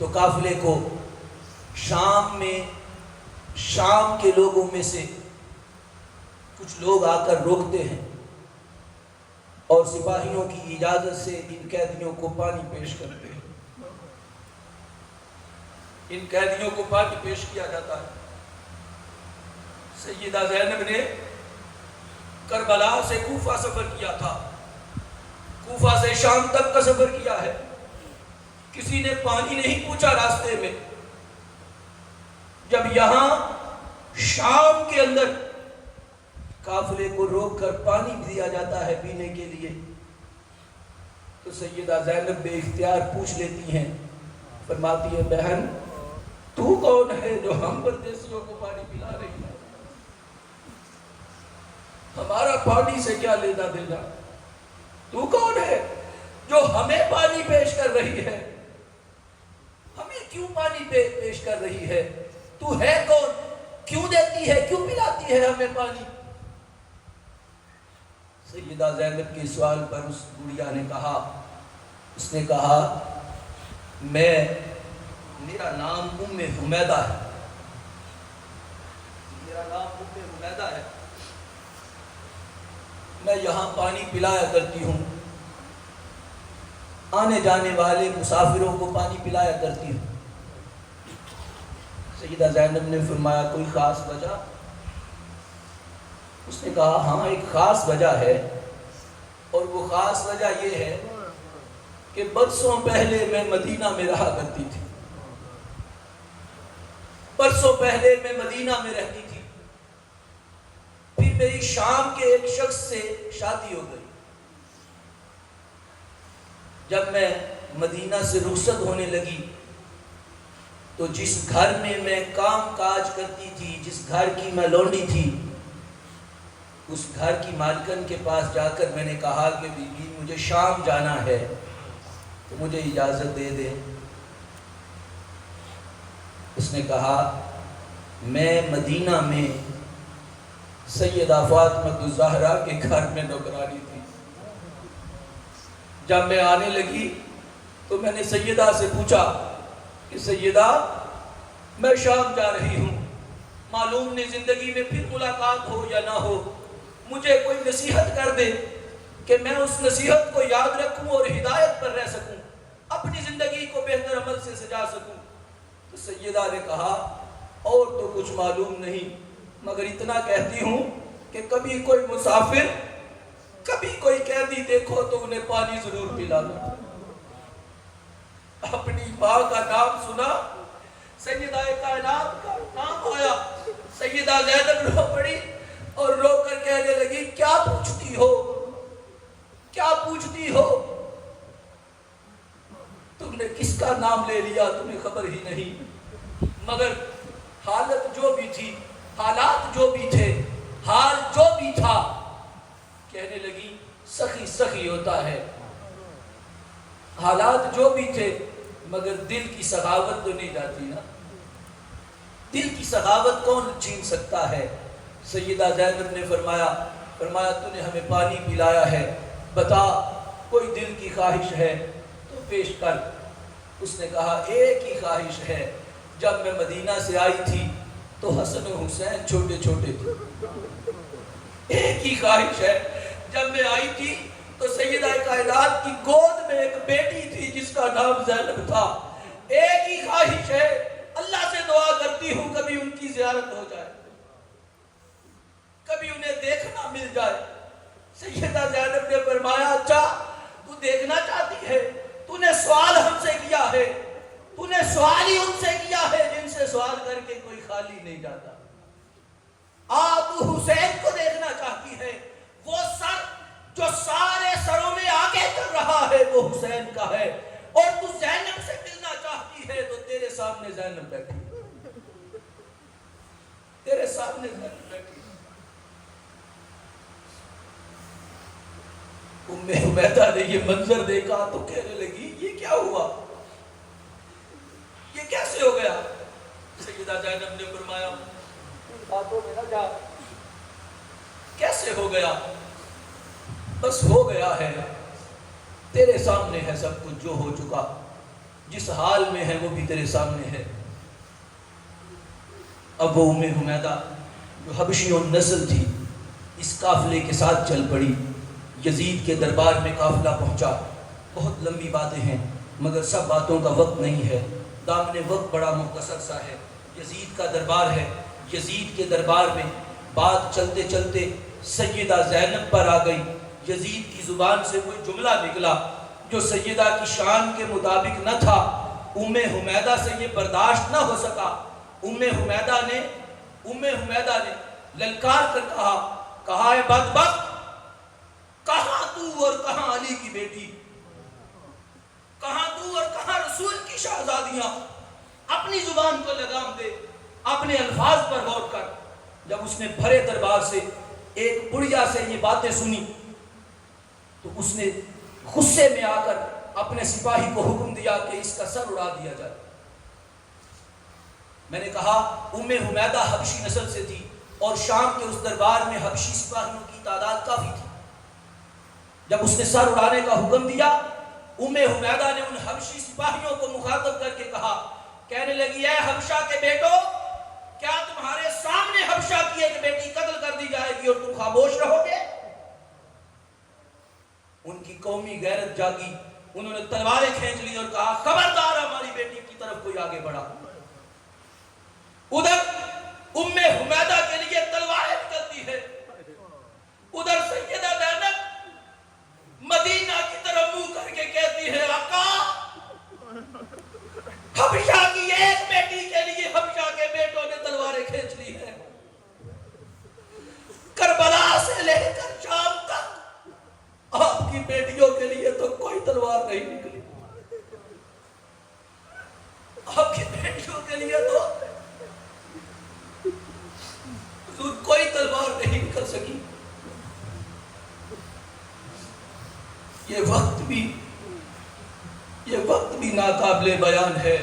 تو قافلے کو شام کے لوگوں میں سے کچھ لوگ آ کر روکتے ہیں اور سپاہیوں کی اجازت سے ان قیدیوں کو پانی پیش کرتے ہیں. ان قیدیوں کو پانی پیش کیا جاتا ہے. سیدہ زینب نے کربلا سے کوفہ سفر کیا تھا، کوفہ سے شام تک کا سفر کیا ہے. کسی نے پانی نہیں پوچھا راستے میں. جب یہاں شام کے اندر قافلے کو روک کر پانی دیا جاتا ہے پینے کے لیے، تو سیدہ زینب بے اختیار پوچھ لیتی ہیں، فرماتی ہے بہن تو کون ہے جو ہم پردیسیوں کو پانی پلا رہی ہے؟ ہمارا پانی سے کیا لینا دینا؟ تو کون ہے جو ہمیں پانی پیش کر رہی ہے؟ ہمیں کیوں پانی پیش کر رہی ہے؟ تو ہے کون؟ کیوں دیتی ہے؟ کیوں پلاتی ہے ہمیں پانی؟ سیدہ زینب کے سوال پر اس بڑھیا نے کہا، اس نے کہا میرا نام ام حمیدہ ہے، میرا نام ام حمیدہ ہے، میں یہاں پانی پلایا کرتی ہوں، آنے جانے والے مسافروں کو پانی پلایا کرتی ہوں. سیدہ زینب نے فرمایا کوئی خاص وجہ؟ اس نے کہا ہاں ایک خاص وجہ ہے، اور وہ خاص وجہ یہ ہے کہ برسوں پہلے میں مدینہ میں رہا کرتی تھی، برسوں پہلے میں مدینہ میں رہتی تھی، پھر میری شام کے ایک شخص سے شادی ہو گئی. جب میں مدینہ سے رخصت ہونے لگی تو جس گھر میں میں کام کاج کرتی تھی، جس گھر کی میں لونڈی تھی، اس گھر کی مالکن کے پاس جا کر میں نے کہا کہ بیوی مجھے شام جانا ہے تو مجھے اجازت دے دے. اس نے کہا میں مدینہ میں سیدہ فاطمہ الزہرا کے گھر میں نوکرانی تھی. جب میں آنے لگی تو میں نے سیدہ سے پوچھا کہ سیدہ میں شام جا رہی ہوں، معلوم نہیں زندگی میں پھر ملاقات ہو یا نہ ہو، مجھے کوئی نصیحت کر دے کہ میں اس نصیحت کو یاد رکھوں اور ہدایت پر رہ سکوں، اپنی زندگی کو بہتر عمل سے سجا سکوں. تو سیدہ نے کہا اور تو کچھ معلوم نہیں، مگر اتنا کہتی ہوں کہ کبھی کوئی مسافر، کبھی کوئی قیدی دیکھو تو انہیں پانی ضرور پلانا. اپنی ماں کا نام سنا، سیدہ کائنات کا نام آیا، سیدہ زینب رو پڑی اور رو کر کہنے لگی کیا پوچھتی ہو، کیا پوچھتی ہو؟ تم نے کس کا نام لے لیا تمہیں خبر ہی نہیں. مگر حالت جو بھی تھی، حالات جو بھی تھے، حال جو بھی تھا، کہنے لگی سخی سخی ہوتا ہے. حالات جو بھی تھے مگر دل کی سخاوت تو نہیں جاتی نا. دل کی سخاوت کون چھین سکتا ہے؟ سیدہ زینب نے فرمایا تو نے ہمیں پانی پلایا ہے، بتا کوئی دل کی خواہش ہے تو پیش کر. اس نے کہا ایک ہی خواہش ہے، جب میں مدینہ سے آئی تھی تو حسن و حسین چھوٹے چھوٹے تھے. ایک ہی خواہش ہے، جب میں آئی تھی تو سیدہ کائنات کی گود میں ایک بیٹی تھی جس کا نام زینب تھا. ایک ہی خواہش ہے، اللہ سے دعا کرتی ہوں کبھی ان کی زیارت ہو جائے، کبھی انہیں دیکھنا مل جائے. سیدہ زینب نے فرمایا اچھا تو دیکھنا چاہتی ہے، تو نے سوال ہم سے کیا ہے، تو نے سوال ہی ان سے کیا ہے جن سے سوال کر کے کوئی خالی نہیں جاتا. تو حسین کو دیکھنا چاہتی ہے، وہ سر جو سارے سروں میں آگے چل رہا ہے وہ حسین کا ہے، اور تو زینب سے ملنا چاہتی ہے تو تیرے سامنے زینب بیٹھی، تیرے سامنے زینب بیٹھی. ام حمیدہ نے یہ منظر دیکھا تو کہنے لگی یہ کیا ہوا، یہ کیسے ہو گیا؟ سیدہ زینب نے فرمایا باتوں میں نہ جا، کیسے ہو گیا؟ بس ہو گیا ہے، تیرے سامنے ہے سب کچھ جو ہو چکا. جس حال میں ہے وہ بھی تیرے سامنے ہے۔ اب وہ ام حمیدہ جو حبشیوں نسل تھی اس قافلے کے ساتھ چل پڑی، یزید کے دربار میں قافلہ پہنچا۔ بہت لمبی باتیں ہیں مگر سب باتوں کا وقت نہیں ہے، دامن وقت بڑا مختصر سا ہے۔ یزید کا دربار ہے، یزید کے دربار میں بات چلتے چلتے سیدہ زینب پر آ گئی۔ یزید کی زبان سے کوئی جملہ نکلا جو سیدہ کی شان کے مطابق نہ تھا، ام حمیدہ سے یہ برداشت نہ ہو سکا۔ ام حمیدہ نے للکار کر کہا اے بدبخت، کہاں تو اور کہاں علی کی بیٹی، کہاں تو اور کہاں رسول کی شہزادیاں، اپنی زبان کو لگام دے، اپنے الفاظ پر غور کر۔ جب اس نے بھرے دربار سے ایک بڑھیا سے یہ باتیں سنی تو اس نے غصے میں آ کر اپنے سپاہی کو حکم دیا کہ اس کا سر اڑا دیا جائے۔ میں نے کہا ام حمیدہ حبشی نسل سے تھی اور شام کے اس دربار میں حبشی سپاہیوں کی تعداد کافی تھی۔ جب اس نے سر اڑانے کا حکم دیا، ام حمیدہ نے ان حبشی سپاہیوں کو مخاطب کر کے کہا، کہنے لگی اے حبشہ کے بیٹو، کیا تمہارے سامنے حبشہ کی ایک بیٹی قتل کر دی جائے گی اور تم خاموش رہو گے؟ ان کی قومی غیرت جاگی، انہوں نے تلواریں کھینچ لی اور کہا خبردار ہماری بیٹی کی طرف کوئی آگے بڑھا۔ ادھر ام حمیدہ کے لیے تلواریں نکلتی ہے، ادھر سیدہ زینب مدینہ کی طرف منہ کر کے کہتی ہے آقا، حبشہ کی ایک بیٹی کے لیے حبشہ کے بیٹوں نے تلواریں کھینچ لی ہے، کربلا سے لے کر شام تک آپ کی بیٹیوں کے لیے تو کوئی تلوار نہیں نکلی، آپ کی بیٹیوں کے لیے تو کوئی تلوار نہیں نکل سکی۔ یہ وقت بھی ناقابل بیان ہے۔